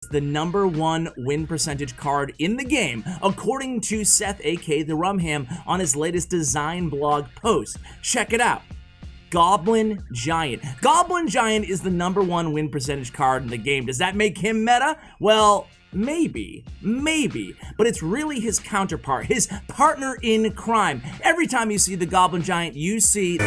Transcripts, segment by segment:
the #1 win percentage card in the game, according to Seth, aka the Rumham, on his latest design blog post. Check it out. Goblin Giant. Goblin Giant is the #1 win percentage card in the game. Does that make him meta? Well, maybe, but it's really his counterpart, his partner in crime. Every time you see the Goblin Giant, you see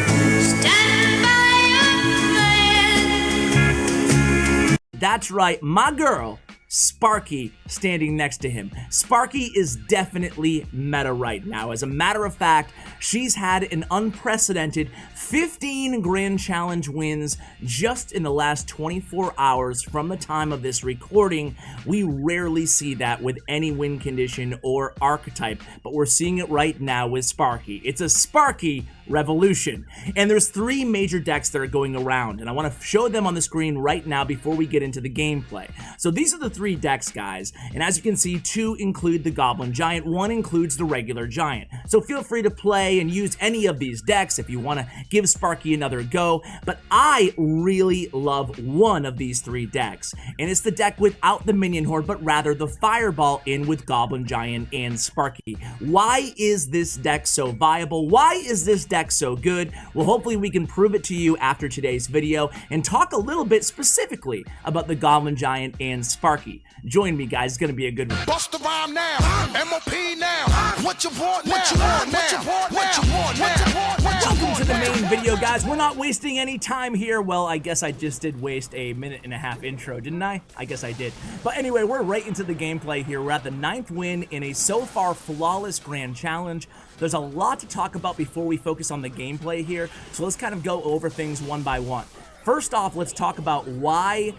that's right, my girl, Sparky, standing next to him. Sparky is definitely meta right now. As a matter of fact, she's had an unprecedented 15 Grand Challenge wins just in the last 24 hours from the time of this recording. We rarely see that with any win condition or archetype, but we're seeing it right now with Sparky. It's a Sparky revolution. And there's 3 major decks that are going around, and I want to show them on the screen right now before we get into the gameplay. So these are the 3 decks, guys, and as you can see, 2 include the Goblin Giant, 1 includes the regular Giant. So feel free to play and use any of these decks if you want to give Sparky another go, but I really love one of these 3 decks, and it's the deck without the Minion Horde, but rather the Fireball in with Goblin Giant and Sparky. Why is this deck so viable? Why is this deck so good? Well, hopefully we can prove it to you after today's video and talk a little bit specifically about the Goblin Giant and Sparky. Join me, guys. It's gonna be a good one. Bust the rhyme now, MOP now. What you want now? What you want now? What you want now? What you want now? Welcome to the main video, guys. We're not wasting any time here. Well, I guess I just did waste a 1.5-minute intro, didn't I? I guess I did. But anyway, we're right into the gameplay here. We're at the 9th win in a so far flawless Grand Challenge. There's a lot to talk about before we focus on the gameplay here, so let's kind of go over things one by one. First off, let's talk about why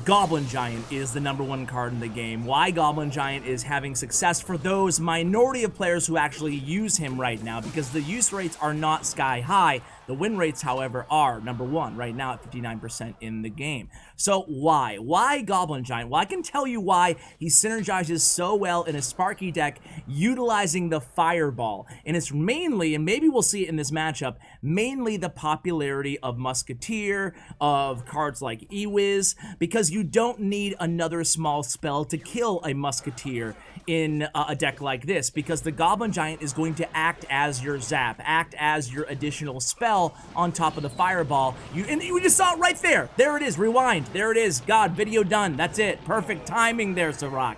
Goblin Giant is the #1 card in the game, why Goblin Giant is having success for those minority of players who actually use him right now, because the use rates are not sky high. The win rates, however, are #1 right now at 59% in the game. So why? Why Goblin Giant? Well, I can tell you why he synergizes so well in a Sparky deck utilizing the Fireball. And it's mainly, and maybe we'll see it in this matchup, mainly the popularity of Musketeer, of cards like Ewiz, because you don't need another small spell to kill a Musketeer in a deck like this, because the Goblin Giant is going to act as your zap, act as your additional spell on top of the Fireball. And you just saw it right there. There it is. Rewind. There it is. God, video done. That's it. Perfect timing there, Sarac.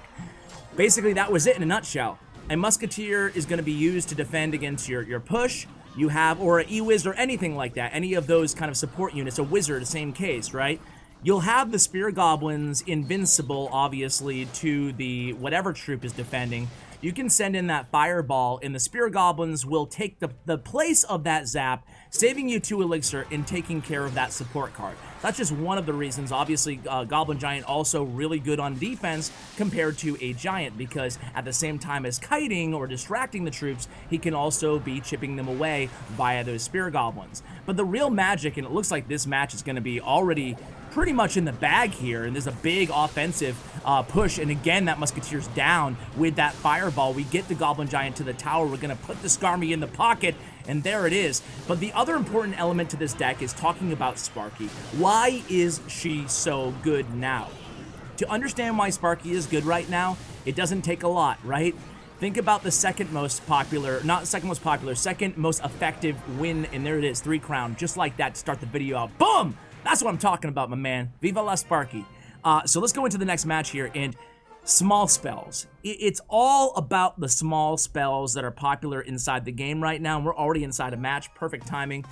Basically, that was it in a nutshell. A Musketeer is going to be used to defend against your push. You have, or an Ewiz or anything like that. Any of those kind of support units. A Wizard, same case, right? You'll have the Spear Goblins invincible, obviously, to the whatever troop is defending. You can send in that Fireball, and the Spear Goblins will take the place of that zap, saving you 2 elixir and taking care of that support card. That's just one of the reasons. Obviously, Goblin Giant also really good on defense compared to a Giant, because at the same time as kiting or distracting the troops, he can also be chipping them away via those Spear Goblins. But the real magic, and it looks like this match is going to be already pretty much in the bag here, and there's a big offensive push, and again, that Musketeer's down with that Fireball. We get the Goblin Giant to the tower. We're going to put the Skarmy in the pocket, and there it is. But the other important element to this deck is talking about Sparky. Why is she so good now? To understand why Sparky is good right now, it doesn't take a lot, right? Think about the second most popular, not second most popular, second most effective win, and there it is, 3 crown, just like that to start the video out. Boom! That's what I'm talking about, my man. Viva la Sparky. So let's go into the next match here, and small spells. It's all about the small spells that are popular inside the game right now, and we're already inside a match. Perfect timing.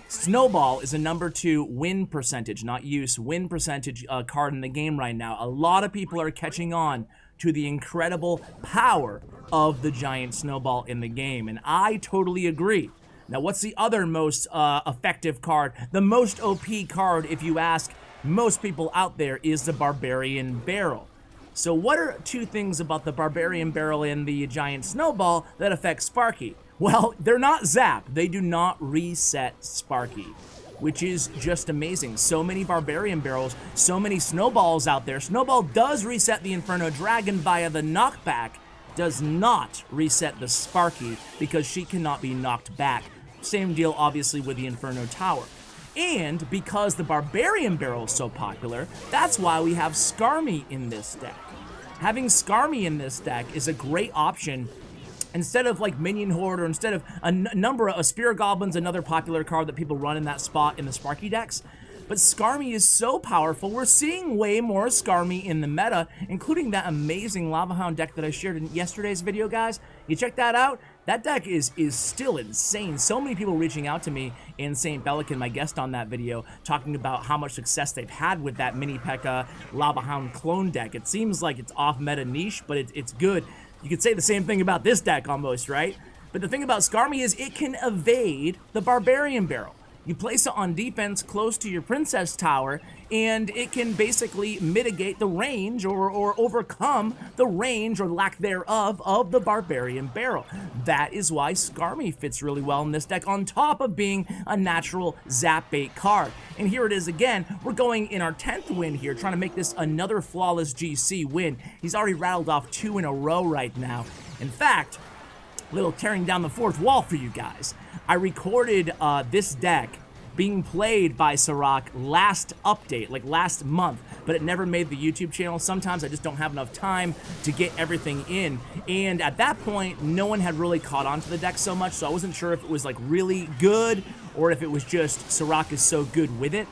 Snowball is a #2 win percentage, not use, win percentage card in the game right now. A lot of people are catching on to the incredible power of the Giant Snowball in the game, and I totally agree. Now, what's the other most effective card? The most OP card, if you ask most people out there, is the Barbarian Barrel. So what are 2 things about the Barbarian Barrel and the Giant Snowball that affect Sparky? Well, they're not zap. They do not reset Sparky, which is just amazing. So many Barbarian Barrels, so many Snowballs out there. Snowball does reset the Inferno Dragon via the knockback, does not reset the Sparky because she cannot be knocked back. Same deal, obviously, with the Inferno Tower. And because the Barbarian Barrel is so popular, that's why we have Skarmy in this deck. Having Skarmy in this deck is a great option instead of like Minion Horde, or instead of a number of Spear Goblin's another popular card that people run in that spot in the Sparky decks. But Skarmy is so powerful, we're seeing way more Skarmy in the meta, including that amazing Lava Hound deck that I shared in yesterday's video, guys. You check that out? That deck is still insane. So many people reaching out to me and St. Pelican, my guest on that video, talking about how much success they've had with that Mini P.E.K.K.A. Lava Hound clone deck. It seems like it's off-meta niche, but it's good. You could say the same thing about this deck almost, right? But the thing about Skarmy is it can evade the Barbarian Barrel. You place it on defense close to your Princess Tower, and it can basically mitigate the range or overcome the range or lack thereof of the Barbarian Barrel. That is why Skarmy fits really well in this deck, on top of being a natural zap bait card. And here it is again. We're going in our 10th win here, trying to make this another flawless GC win. He's already rattled off 2 in a row right now. In fact, a little tearing down the fourth wall for you guys. I recorded this deck being played by Sarac last update, like last month, but it never made the YouTube channel. Sometimes I just don't have enough time to get everything in. And at that point, no one had really caught on to the deck so much, so I wasn't sure if it was like really good or if it was just Sarac is so good with it.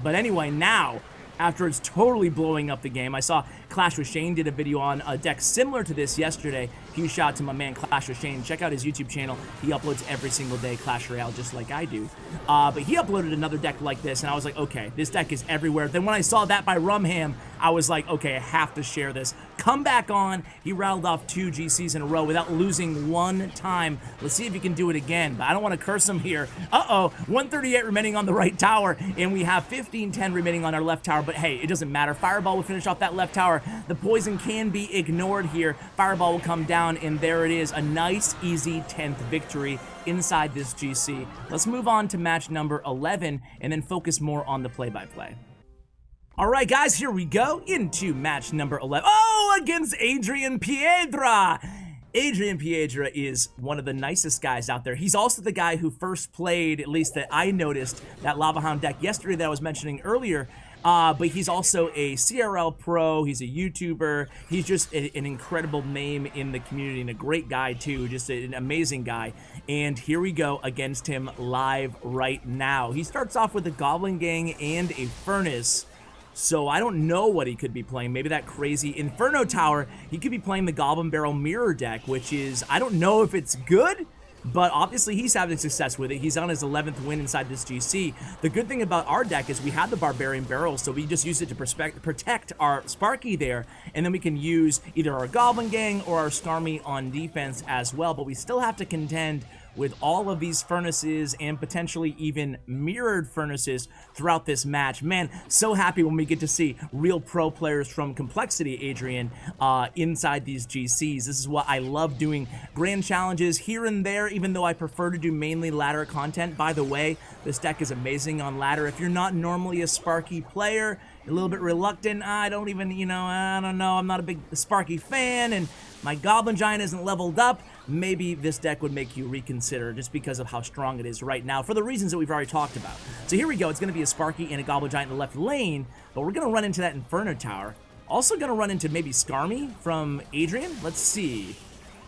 But anyway, now, after it's totally blowing up the game, I saw Clash with Shane did a video on a deck similar to this yesterday. Huge shout out to my man Clash with Shane. Check out his YouTube channel. He uploads every single day Clash Royale just like I do. But he uploaded another deck like this, and I was like, okay, this deck is everywhere. Then when I saw that by Rumham, I was like, okay, I have to share this. Come back on. He rattled off 2 GCs in a row without losing one time. Let's see if he can do it again, but I don't want to curse him here. Uh-oh, 138 remaining on the right tower, and we have 1510 remaining on our left tower, but hey, it doesn't matter. Fireball will finish off that left tower. The poison can be ignored here. Fireball will come down, and there it is. A nice, easy 10th victory inside this GC. Let's move on to match number 11, and then focus more on the play-by-play. All right, guys, here we go into match number 11. Oh, against Adrian Piedra. Adrian Piedra is one of the nicest guys out there. He's also the guy who first played, at least that I noticed, that Lava Hound deck yesterday that I was mentioning earlier. But he's also a CRL pro. He's a YouTuber. He's just an incredible name in the community and a great guy too. Just an amazing guy. And here we go against him live right now. He starts off with a Goblin Gang and a Furnace. So I don't know what he could be playing. Maybe that crazy Inferno Tower. He could be playing the Goblin Barrel Mirror deck, which is, I don't know if it's good, but obviously he's having success with it. He's on his 11th win inside this GC. The good thing about our deck is we had the Barbarian Barrel, so we just use it to protect our Sparky there, and then we can use either our Goblin Gang or our Skarmy on defense as well, but we still have to contend with all of these furnaces and potentially even mirrored furnaces throughout this match. Man, so happy when we get to see real pro players from Complexity, Adrian, inside these GCs. This is what I love doing. Grand challenges here and there, even though I prefer to do mainly ladder content. By the way, this deck is amazing on ladder. If you're not normally a Sparky player, a little bit reluctant, I don't even, I don't know, I'm not a big Sparky fan, and my Goblin Giant isn't leveled up, maybe this deck would make you reconsider just because of how strong it is right now for the reasons that we've already talked about. So here we go. It's going to be a Sparky and a Goblin Giant in the left lane, but we're going to run into that Inferno Tower. Also going to run into maybe Skarmy from Adrian. Let's see.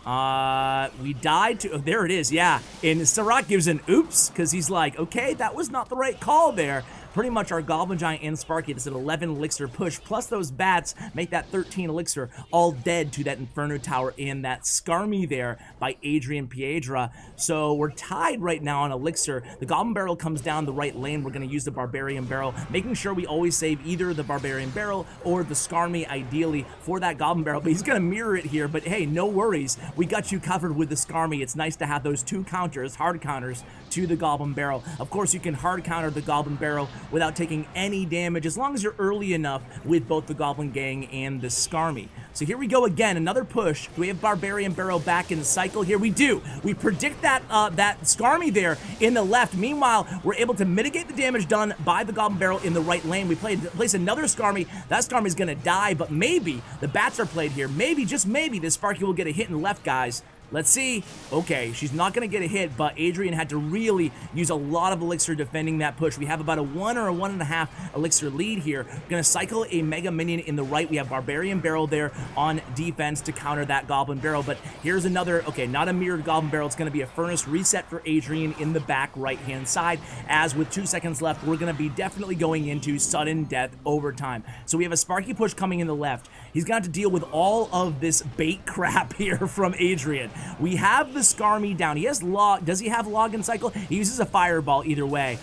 We died to, oh, there it is, yeah. And Sarac gives an oops, because he's like, okay, that was not the right call there. Pretty much our Goblin Giant and Sparky, that's an 11 elixir push, plus those bats make that 13 elixir all dead to that Inferno Tower and that Skarmy there by Adrian Piedra. So we're tied right now on elixir. The Goblin Barrel comes down the right lane. We're going to use the Barbarian Barrel, making sure we always save either the Barbarian Barrel or the Skarmy ideally for that Goblin Barrel. But he's going to mirror it here, but hey, no worries. We got you covered with the Skarmy. It's nice to have those 2 counters, hard counters, to the Goblin Barrel. Of course, you can hard counter the Goblin Barrel without taking any damage, as long as you're early enough with both the Goblin Gang and the Skarmy. So here we go again, another push. Do we have Barbarian Barrel back in the cycle? Here we do. We predict that that Skarmy there in the left. Meanwhile, we're able to mitigate the damage done by the Goblin Barrel in the right lane. We place another Skarmy. That Skarmy is going to die, but maybe the bats are played here. Maybe, just maybe, this Sparky will get a hit in the left, guys. Let's see. Okay, she's not going to get a hit, but Adrian had to really use a lot of elixir defending that push. We have about a 1 or a 1.5 elixir lead here. We're going to cycle a Mega Minion in the right. We have Barbarian Barrel there on defense to counter that Goblin Barrel, but here's another, okay, not a mirrored Goblin Barrel. It's going to be a Furnace reset for Adrian in the back right-hand side, as with 2 seconds left, we're going to be definitely going into sudden death overtime. So we have a Sparky push coming in the left. He's got to deal with all of this bait crap here from Adrian. We have the Skarmy down. He has log. Does he have log and cycle? He uses a fireball either way.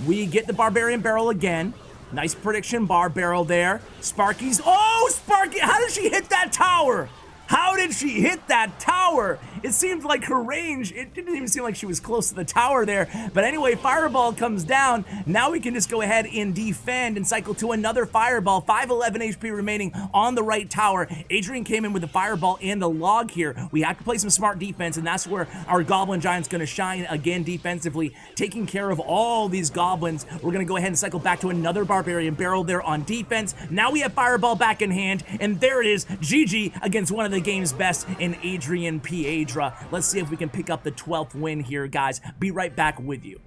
We get the Barbarian Barrel again. Nice prediction bar barrel there. Sparky's. Oh, Sparky! How did she hit that tower? How did she hit that tower? It seemed like her range, it didn't even seem like she was close to the tower there. But anyway, Fireball comes down. Now we can just go ahead and defend and cycle to another Fireball. 511 HP remaining on the right tower. Adrian came in with the Fireball and the log here. We have to play some smart defense, and that's where our Goblin Giant's going to shine again defensively, taking care of all these Goblins. We're going to go ahead and cycle back to another Barbarian Barrel there on defense. Now we have Fireball back in hand, and there it is. GG against one of the game's best in Adrian Piedra. Let's see if we can pick up the 12th win here, guys. Be right back with you.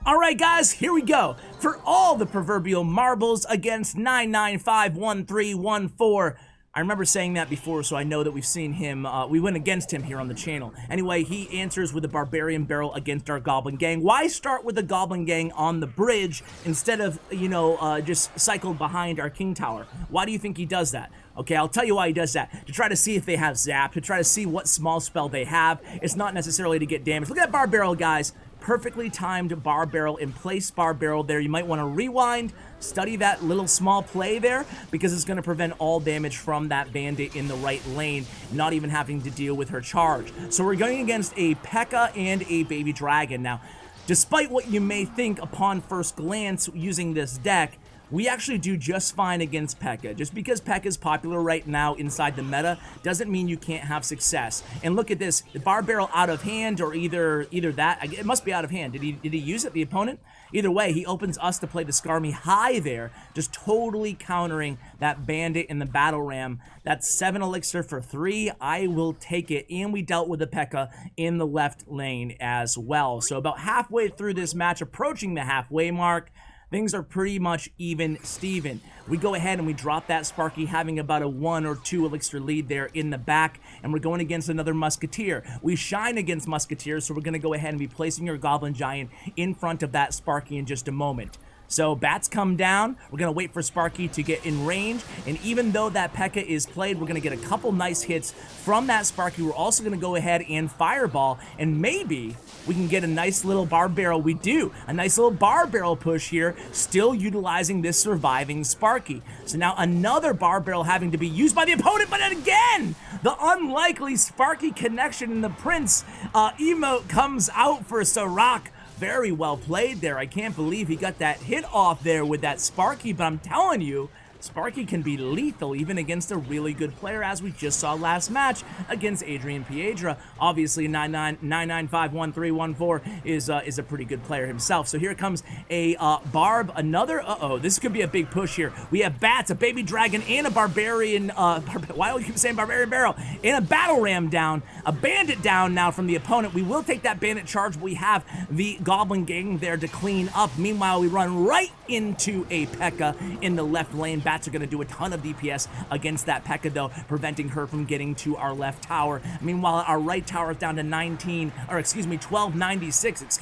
Alright guys, here we go. For all the proverbial marbles against 9951314. I remember saying that before, so I know that we've seen him, we went against him here on the channel. Anyway, he answers with a Barbarian Barrel against our Goblin Gang. Why start with the Goblin Gang on the bridge instead of, you know, just cycled behind our King Tower? Why do you think he does that? Okay, I'll tell you why he does that. To try to see if they have Zap, to try to see what small spell they have. It's not necessarily to get damage. Look at that Bar Barrel, guys. Perfectly timed Bar Barrel in place Bar Barrel there. You might want to rewind, study that little small play there, because it's going to prevent all damage from that Bandit in the right lane, not even having to deal with her charge. So we're going against a P.E.K.K.A. and a Baby Dragon. Now, despite what you may think upon first glance using this deck, we actually do just fine against P.E.K.K.A. Just because P.E.K.K.A. is popular right now inside the meta doesn't mean you can't have success. And look at this, the Bar Barrel out of hand, or either that, it must be out of hand. Did he use it, the opponent? Either way, he opens us to play the Skarmy high there, just totally countering that Bandit in the Battle Ram. That's 7 elixir for 3. I will take it. And we dealt with the P.E.K.K.A. in the left lane as well. So about halfway through this match, approaching the halfway mark, things are pretty much even Steven. We go ahead and we drop that Sparky, having about a 1 or 2 elixir lead there in the back, and we're going against another Musketeer. We shine against Musketeers, so we're going to go ahead and be placing our Goblin Giant in front of that Sparky in just a moment. So bats come down, we're going to wait for Sparky to get in range, and even though that P.E.K.K.A. is played, we're going to get a couple nice hits from that Sparky. We're also going to go ahead and Fireball, and maybe we can get a nice little Bar Barrel. We do, a nice little Bar Barrel push here, still utilizing this surviving Sparky. So now another Bar Barrel having to be used by the opponent, but again, the unlikely Sparky connection in the Prince emote comes out for Sarac. Very well played there. I can't believe he got that hit off there with that Sparky, but I'm telling you, Sparky can be lethal even against a really good player, as we just saw last match against Adrian Piedra. Obviously, 9951314 is a pretty good player himself. So here comes a Barb, another, this could be a big push here. We have Bats, a Baby Dragon, and a Barbarian, why do we keep saying Barbarian Barrel? And a Battle Ram down, a Bandit down now from the opponent. We will take that Bandit charge, but we have the Goblin Gang there to clean up. Meanwhile, we run right into a P.E.K.K.A. in the left lane. Bats are going to do a ton of DPS against that P.E.K.K.A. though, preventing her from getting to our left tower. Meanwhile, our right tower is down to 1296,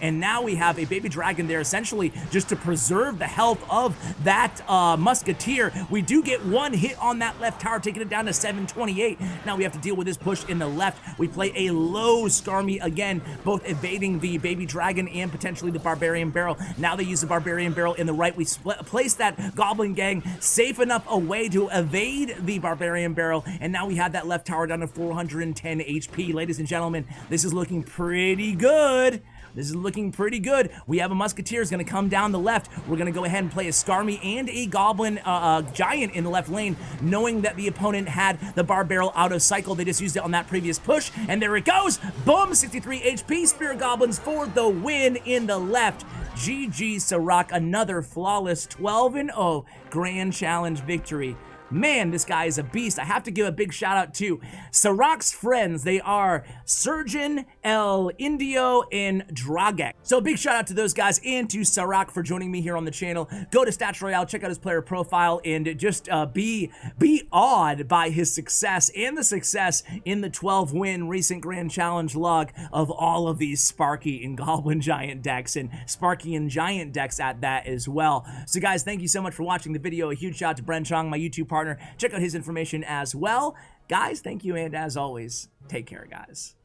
and now we have a Baby Dragon there, essentially just to preserve the health of that Musketeer. We do get one hit on that left tower, taking it down to 728. Now we have to deal with this push in the left. We play a low Skarmy again, both evading the Baby Dragon and potentially the Barbarian Barrel. Now they use the Barbarian Barrel in the right. We place that Goblin Gang safe enough away to evade the Barbarian Barrel, and now we have that left tower down to 410 HP. Ladies and gentlemen, this is looking pretty good. This is looking pretty good. We have a Musketeer is going to come down the left. We're going to go ahead and play a Skarmy and a Goblin Giant in the left lane, knowing that the opponent had the Bar Barrel out of cycle. They just used it on that previous push, and there it goes. Boom, 63 HP. Spirit Goblins for the win in the left. GG Sarac, another flawless 12-0 Grand Challenge victory. Man, this guy is a beast. I have to give a big shout out to Sarac's friends. They are Surgeon, El Indio, and Dragek. So a big shout out to those guys and to Sarac for joining me here on the channel. Go to Stats Royale, check out his player profile, and just be awed by his success and the success in the 12-win recent Grand Challenge log of all of these Sparky and Goblin Giant decks, and Sparky and Giant decks at that as well. So guys, thank you so much for watching the video. A huge shout out to Bren Chong, my YouTube partner. Check out his information as well. Guys, thank you, and as always, take care, guys.